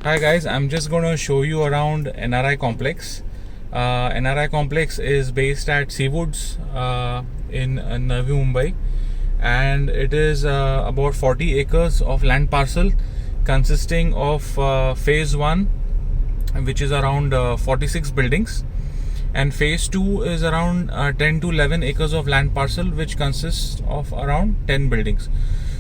Hi guys, I'm just going to show you around NRI Complex. NRI Complex is based at Seawoods in Navi Mumbai, and it is about 40 acres of land parcel consisting of phase 1, which is around 46 buildings, and phase 2 is around 10 to 11 acres of land parcel which consists of around 10 buildings.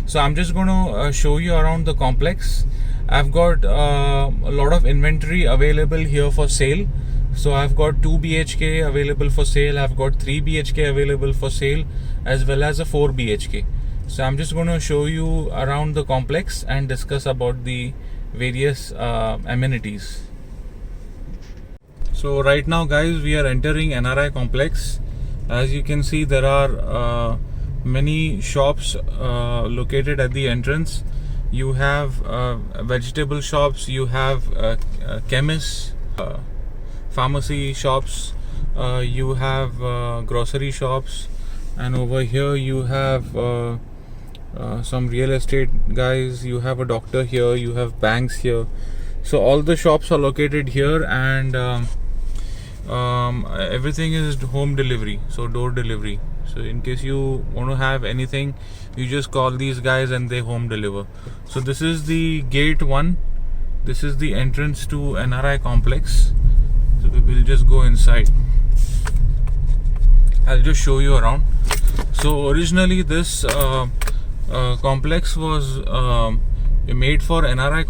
So I'm just going to show you around the complex. I've got a lot of inventory available here for sale. So I've got 2 BHK available for sale, I've got 3 BHK available for sale, as well as a 4 BHK. So I'm just going to show you around the complex and discuss about the various amenities. So right now guys, we are entering NRI Complex. As you can see, there are many shops located at the entrance. You have vegetable shops, you have chemists, pharmacy shops, you have grocery shops, and over here you have some real estate guys, you have a doctor here, you have banks here. So all the shops are located here, and everything is home delivery, so door delivery. So in case you want to have anything, you just call these guys and they home deliver. So this is the gate 1. This is the entrance to NRI Complex. So we will just go inside. I'll just show you around. So originally this complex was made for NRI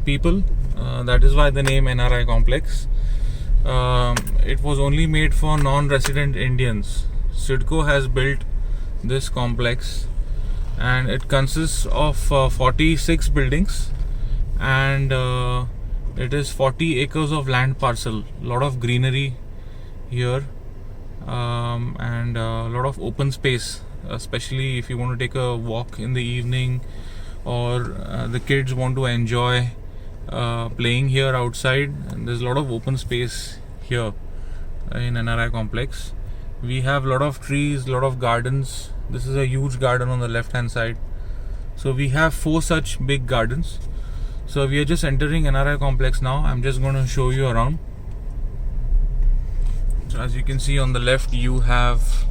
people. That is why the name NRI Complex. It was only made for non-resident Indians. CIDCO has built this complex, and it consists of 46 buildings, and it is 40 acres of land parcel. A lot of greenery here, and a lot of open space, especially if you want to take a walk in the evening, or the kids want to enjoy playing here outside. And there's a lot of open space here in NRI Complex. We have a lot of trees, a lot of gardens. This is a huge garden on the left hand side. So we have 4 such big gardens. So we are just entering NRI Complex now. I'm just going to show you around. So as you can see on the left, you have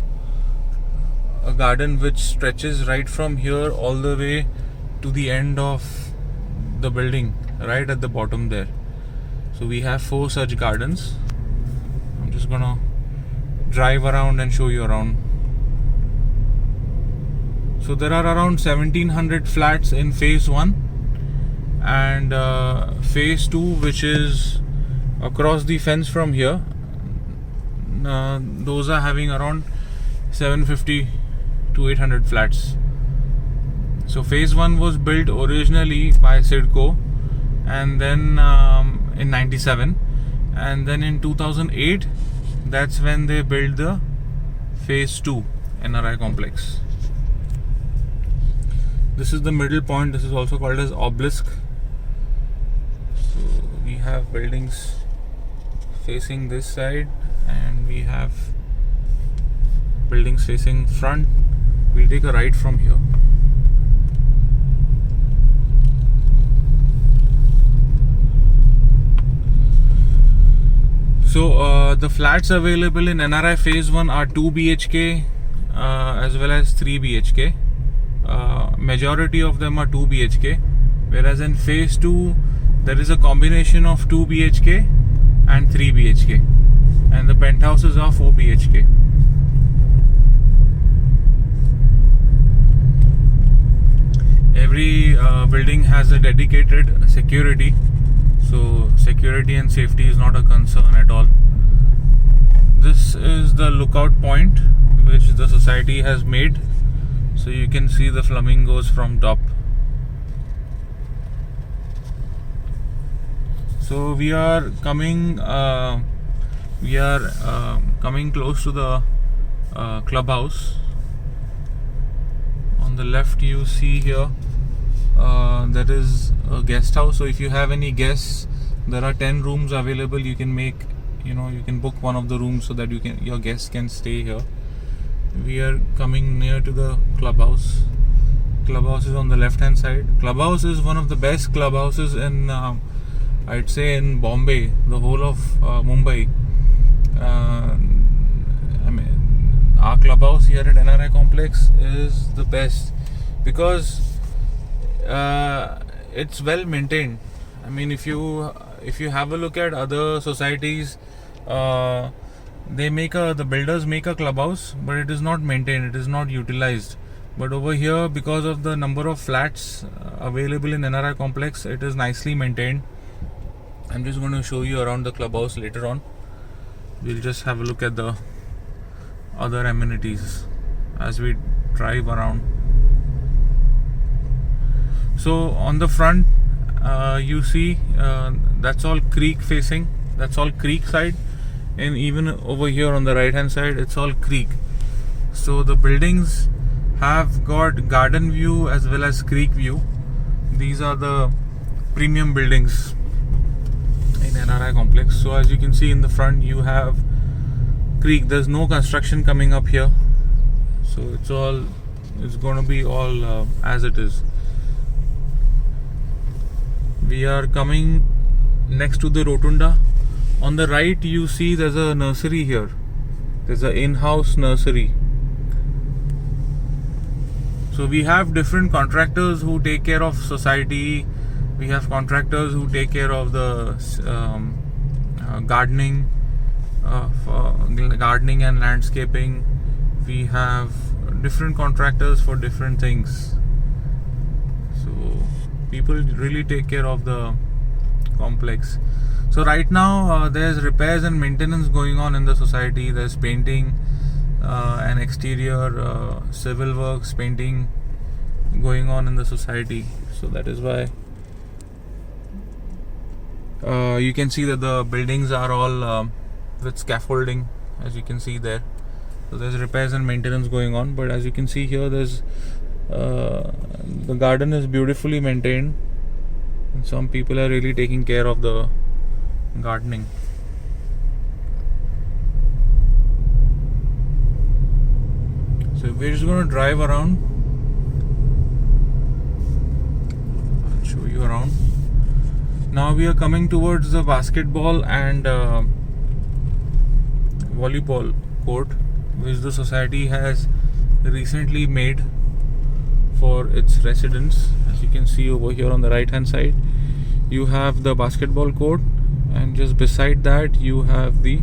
a garden which stretches right from here all the way to the end of the building, right at the bottom there. So we have 4 such gardens. I'm just gonna drive around and show you around. So there are around 1700 flats in phase 1, and phase 2, which is across the fence from here, those are having around 750 to 800 flats. So phase 1 was built originally by CIDCO, and then in 97, and then in 2008, that's when they built the phase 2 NRI Complex. This is the middle point. This is also called as obelisk. So we have buildings facing this side, and we have buildings facing front. We'll take a right from here. So the flats available in NRI phase 1 are 2 BHK as well as 3 BHK. Majority of them are 2 BHK, whereas in phase 2 there is a combination of 2 BHK and 3 BHK, and the penthouses are 4 BHK. Every building has a dedicated security, so security and safety is not a concern at all. This is the lookout point which the society has made, so you can see the flamingos from top. So we are coming close to the clubhouse. On the left you see here there is a guest house. So if you have any guests, there are 10 rooms available. You can make, you can book one of the rooms so that your guests can stay here. We are coming near to the clubhouse. Clubhouse is on the left hand side. Clubhouse is one of the best clubhouses in I'd say in Bombay, the whole of Mumbai. I mean, our clubhouse here at NRI Complex is the best because it's well maintained. I mean, if you have a look at other societies, the builders make a clubhouse, but it is not maintained, it is not utilized. But over here, because of the number of flats available in NRI Complex, it is nicely maintained. I'm just going to show you around the clubhouse later on. We'll just have a look at the other amenities as we drive around. So on the front, you see that's all creek facing, that's all creek side, and even over here on the right hand side, it's all creek. So the buildings have got garden view as well as creek view. These are the premium buildings in NRI Complex. So as you can see in the front, you have creek. There's no construction coming up here, so it's going to be all as it is. We are coming next to the rotunda. On the right, you see there's a nursery here. There's an in-house nursery. So we have different contractors who take care of society. We have contractors who take care of the gardening, gardening and landscaping. We have different contractors for different things. So people really take care of the complex. So right now there's repairs and maintenance going on in the society. There's painting and exterior civil works, painting going on in the society. So that is why you can see that the buildings are all with scaffolding, as you can see there. So there's repairs and maintenance going on, but as you can see here, there's the garden is beautifully maintained, and some people are really taking care of the gardening. So we're just going to drive around. I'll show you around. Now we are coming towards the basketball and volleyball court, which the society has recently made for its residents. As you can see over here on the right hand side, you have the basketball court, and just beside that you have the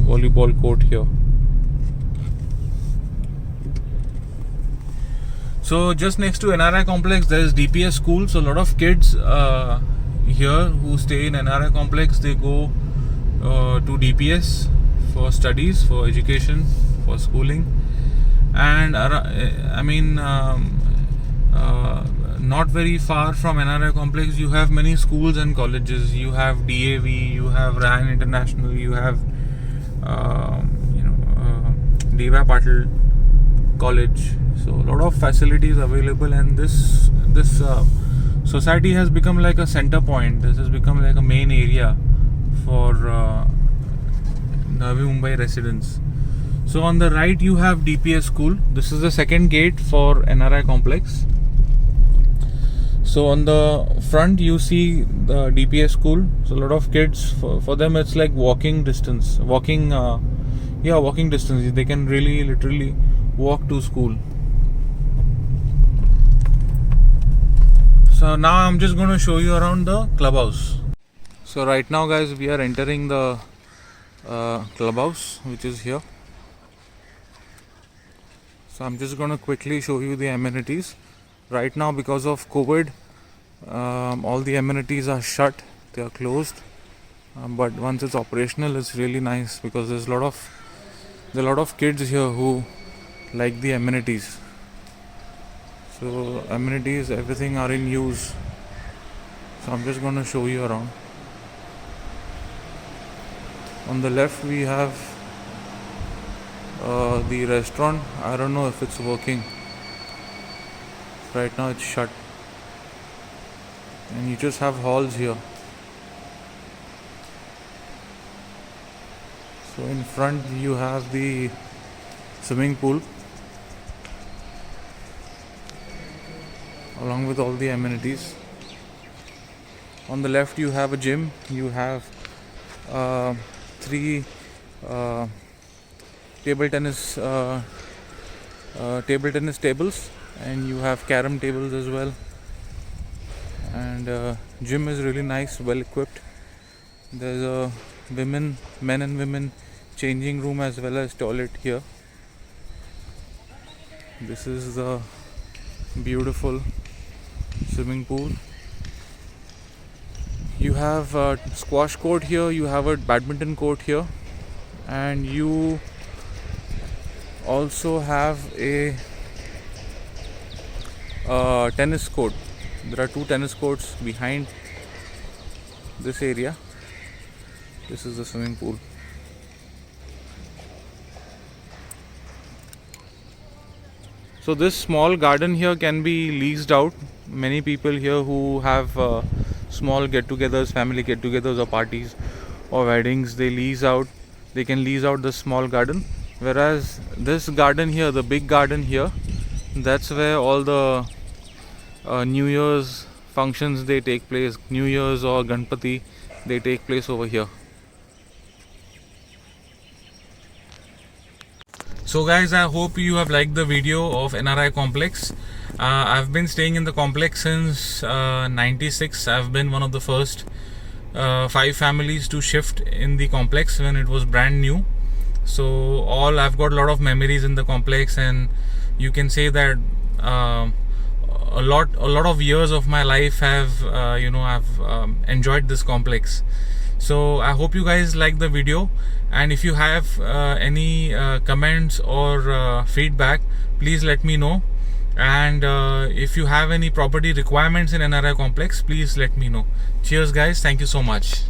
volleyball court here. So just next to NRI Complex, there is DPS school. So a lot of kids here who stay in NRI Complex, they go to DPS for studies, for education, for schooling. And I mean, not very far from NRI Complex, you have many schools and colleges. You have DAV, you have Ryan International, you have Deva Patil College. So a lot of facilities available, and this society has become like a center point. This has become like a main area for Navi Mumbai residents. So on the right you have DPS school. This is the second gate for NRI Complex. So on the front you see the DPS school. So a lot of kids, for them it's like walking distance. Walking distance. They can really literally walk to school. So now I'm just going to show you around the clubhouse. So right now guys, we are entering the clubhouse, which is here. So I'm just going to quickly show you the amenities. Right now, because of COVID, all the amenities are shut, they are closed, but once it's operational, it's really nice because there's a lot of kids here who like the amenities. So amenities, everything are in use. So I'm just going to show you around. On the left we have the restaurant. I don't know if it's working. Right now it's shut. And you just have halls here. So in front you have the swimming pool. along with all the amenities. On the left you have a gym, you have 3 table tennis tables, and you have carom tables as well. And gym is really nice, well equipped. There's a men and women changing room as well as toilet here. This is the beautiful swimming pool. You have a squash court here, you have a badminton court here, and you also have a tennis court. There are 2 tennis courts behind this area. This is the swimming pool. So this small garden here can be leased out. Many people here who have small get-togethers, family get-togethers or parties or weddings, they can lease out this small garden. Whereas this garden here, the big garden here, that's where all the New Year's functions they take place. New Year's or Ganpati, they take place over here. So guys, I hope you have liked the video of NRI complex. I've been staying in the complex since 96. I've been one of the first 5 families to shift in the complex when it was brand new. So I've got a lot of memories in the complex, and you can say that a lot of years of my life have I've enjoyed this complex. So I hope you guys like the video, and if you have any comments or feedback, please let me know. And if you have any property requirements in NRI complex, please let me know. Cheers guys, thank you so much.